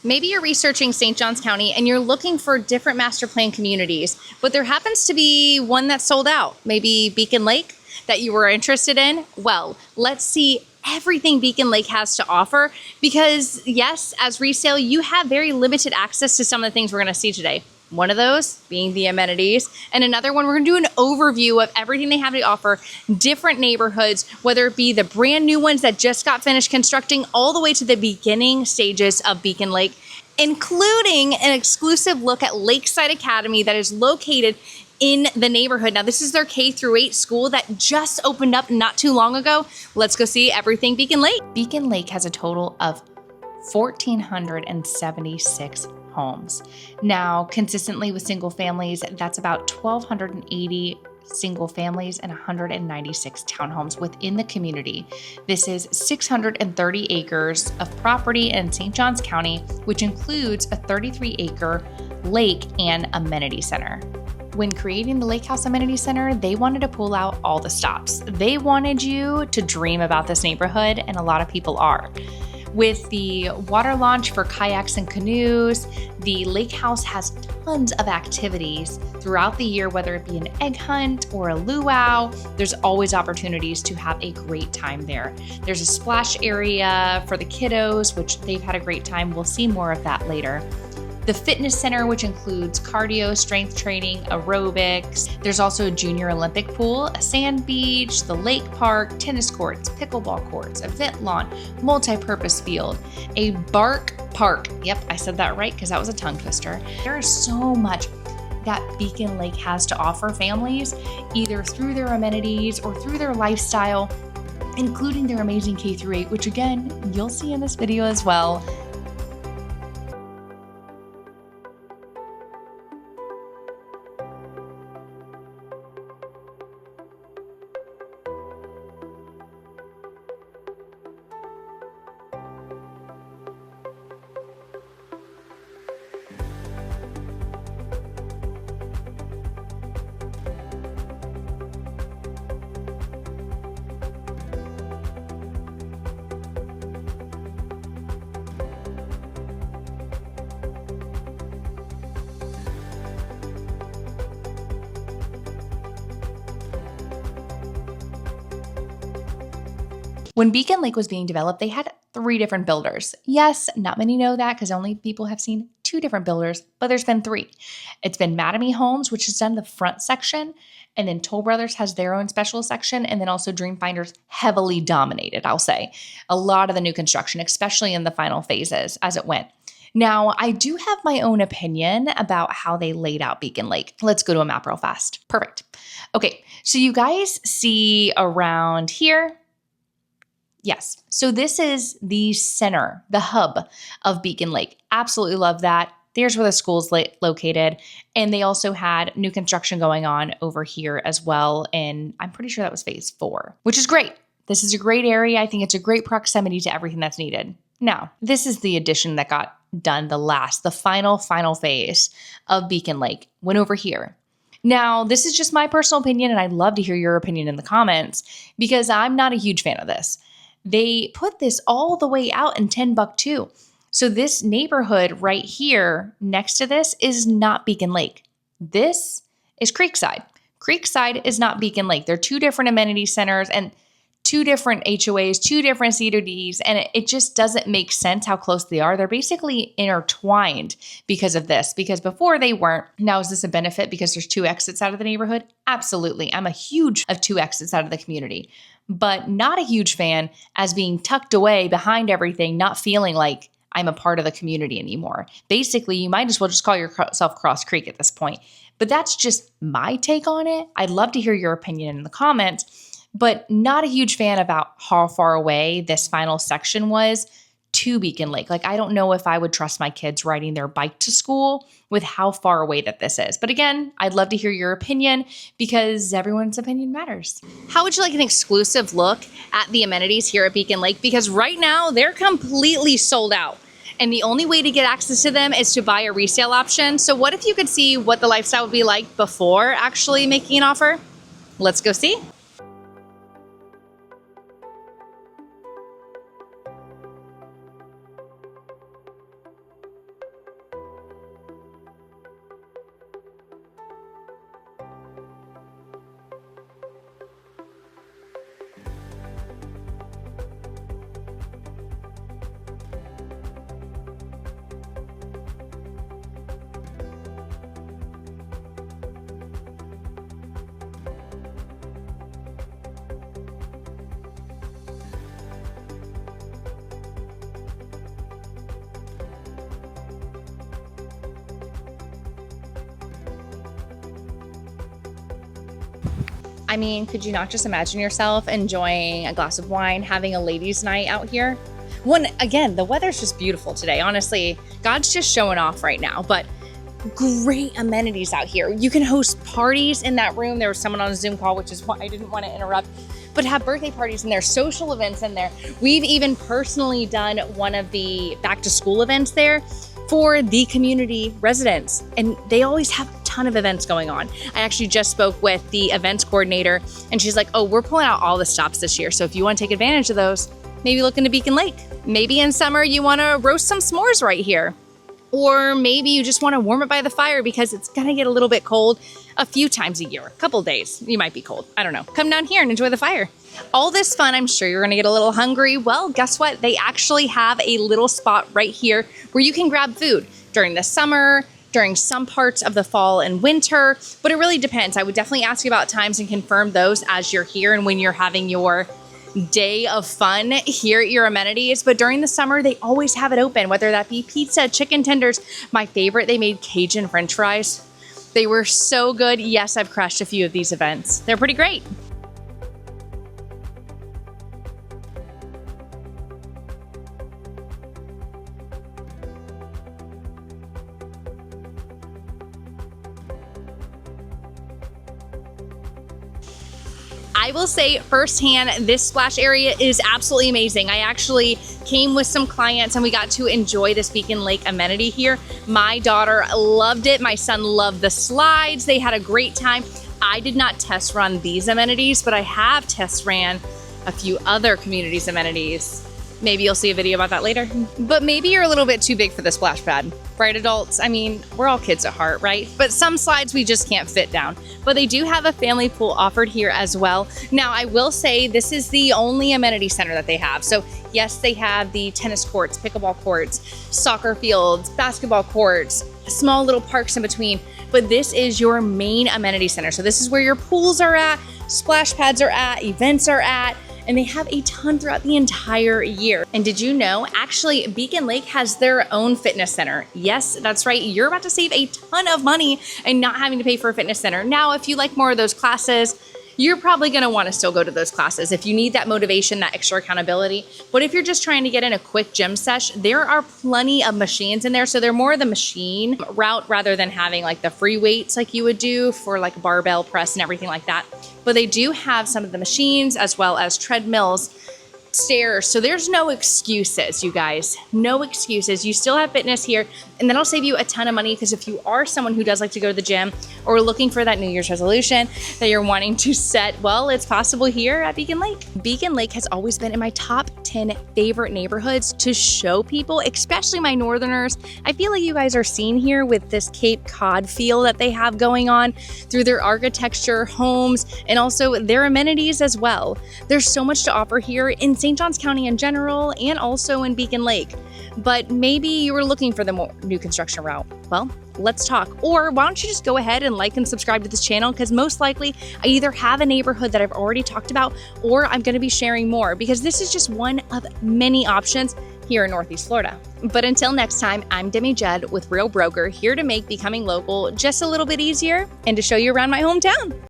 Maybe you're researching St. Johns County and you're looking for different master plan communities, but there happens to be one that's sold out, maybe Beacon Lake, that you were interested in. Well, let's see everything Beacon Lake has to offer, because yes, as resale, you have very limited access to some of the things we're going to see today. One of those being the amenities, and another one, we're going to do an overview of everything they have to offer, different neighborhoods, whether it be the brand new ones that just got finished constructing, all the way to the beginning stages of Beacon Lake, including an exclusive look at Lakeside Academy that is located in the neighborhood. Now, this is their K-8 school that just opened up not too long ago. Let's go see everything Beacon Lake. Beacon Lake has a total of 1,476 homes. Now, consistently with single families, that's about 1,280 single families and 196 townhomes within the community. This is 630 acres of property in St. Johns County, which includes a 33-acre lake and amenity center. When creating the Lake House Amenity Center, they wanted to pull out all the stops. They wanted you to dream about this neighborhood, and a lot of people are. With the water launch for kayaks and canoes, the lake house has tons of activities throughout the year, whether it be an egg hunt or a luau. There's always opportunities to have a great time there. There's a splash area for the kiddos, which they've had a great time. We'll see more of that later. The fitness center, which includes cardio, strength training, aerobics. There's also a junior Olympic pool, a sand beach, the lake park, tennis courts, pickleball courts, event lawn, multi-purpose field, a bark park. Yep, I said that right because that was a tongue twister. There is so much that Beacon Lake has to offer families, either through their amenities or through their lifestyle, including their amazing K-8, which again, you'll see in this video as well. When Beacon Lake was being developed, they had 3 different builders. Yes, not many know that because only people have seen 2 different builders, but there's been 3. It's been Mattamy Homes, which has done the front section, and then Toll Brothers has their own special section, and then also Dreamfinders heavily dominated, I'll say, a lot of the new construction, especially in the final phases as it went. Now, I do have my own opinion about how they laid out Beacon Lake. Let's go to a map real fast. Perfect. Okay, so you guys see around here. Yes. So this is the center, the hub of Beacon Lake. Absolutely love that. There's where the school's located. And they also had new construction going on over here as well. And I'm pretty sure that was phase 4, which is great. This is a great area. I think it's a great proximity to everything that's needed. Now, this is the addition that got done the final phase of Beacon Lake. Went over here. Now, this is just my personal opinion, and I'd love to hear your opinion in the comments because I'm not a huge fan of this. They put this all the way out in Timbuktu. So this neighborhood right here next to this is not Beacon Lake. This is Creekside. Creekside is not Beacon Lake. They're 2 different amenity centers and 2 different HOAs, 2 different CDDs, and it just doesn't make sense how close they are. They're basically intertwined because of this, because before they weren't. Now, is this a benefit because there's 2 exits out of the neighborhood? Absolutely. I'm a huge of 2 exits out of the community, but not a huge fan as being tucked away behind everything, not feeling like I'm a part of the community anymore. Basically, you might as well just call yourself Cross Creek at this point. But that's just my take on it. I'd love to hear your opinion in the comments, but not a huge fan about how far away this final section was to Beacon Lake. Like, I don't know if I would trust my kids riding their bike to school with how far away that this is. But again, I'd love to hear your opinion because everyone's opinion matters. How would you like an exclusive look at the amenities here at Beacon Lake? Because right now they're completely sold out. And the only way to get access to them is to buy a resale option. So what if you could see what the lifestyle would be like before actually making an offer? Let's go see. I mean, could you not just imagine yourself enjoying a glass of wine, having a ladies' night out here? Again, the weather's just beautiful today. Honestly, God's just showing off right now, but great amenities out here. You can host parties in that room. There was someone on a Zoom call, which is why I didn't want to interrupt, but have birthday parties in there, social events in there. We've even personally done one of the back to school events there for the community residents, and they always have a ton of events going on. I actually just spoke with the events coordinator, and she's like, oh, we're pulling out all the stops this year, so if you want to take advantage of those, maybe look into Beacon Lake. Maybe in summer you want to roast some s'mores right here. Or maybe you just want to warm it by the fire because it's going to get a little bit cold a few times a year. A couple days, you might be cold. I don't know. Come down here and enjoy the fire. All this fun, I'm sure you're going to get a little hungry. Well, guess what? They actually have a little spot right here where you can grab food during the summer, during some parts of the fall and winter, but it really depends. I would definitely ask you about times and confirm those as you're here and when you're having your day of fun here at your amenities. But during the summer, they always have it open, whether that be pizza, chicken tenders. My favorite, they made Cajun French fries. They were so good. Yes, I've crashed a few of these events. They're pretty great. I will say firsthand, this splash area is absolutely amazing. I actually came with some clients and we got to enjoy this Beacon Lake amenity here. My daughter loved it. My son loved the slides. They had a great time. I did not test run these amenities, but I have test ran a few other communities amenities. Maybe you'll see a video about that later. But maybe you're a little bit too big for the splash pad. Right, adults? I mean, we're all kids at heart, right? But some slides we just can't fit down. But they do have a family pool offered here as well. Now, I will say this is the only amenity center that they have. So yes, they have the tennis courts, pickleball courts, soccer fields, basketball courts, small little parks in between. But this is your main amenity center. So this is where your pools are at, splash pads are at, events are at, and they have a ton throughout the entire year. And did you know, actually, Beacon Lake has their own fitness center. Yes, that's right. You're about to save a ton of money and not having to pay for a fitness center. Now, if you like more of those classes, you're probably gonna wanna still go to those classes if you need that motivation, that extra accountability. But if you're just trying to get in a quick gym sesh, there are plenty of machines in there. So they're more the machine route rather than having like the free weights like you would do for like barbell press and everything like that. But they do have some of the machines as well as treadmills, stairs. So there's no excuses, you guys. No excuses. You still have fitness here, and that'll save you a ton of money because if you are someone who does like to go to the gym or looking for that New Year's resolution that you're wanting to set, well, it's possible here at Beacon Lake. Beacon Lake has always been in my top 10 favorite neighborhoods to show people, especially my northerners. I feel like you guys are seeing here with this Cape Cod feel that they have going on through their architecture, homes, and also their amenities as well. There's so much to offer here in St. Johns County in general and also in Beacon Lake. But maybe you were looking for the more new construction route. Well, let's talk. Or why don't you just go ahead and like and subscribe to this channel, because most likely I either have a neighborhood that I've already talked about or I'm going to be sharing more, because this is just one of many options here in Northeast Florida. But until next time, I'm Demi Judd with Real Broker, here to make becoming local just a little bit easier and to show you around my hometown.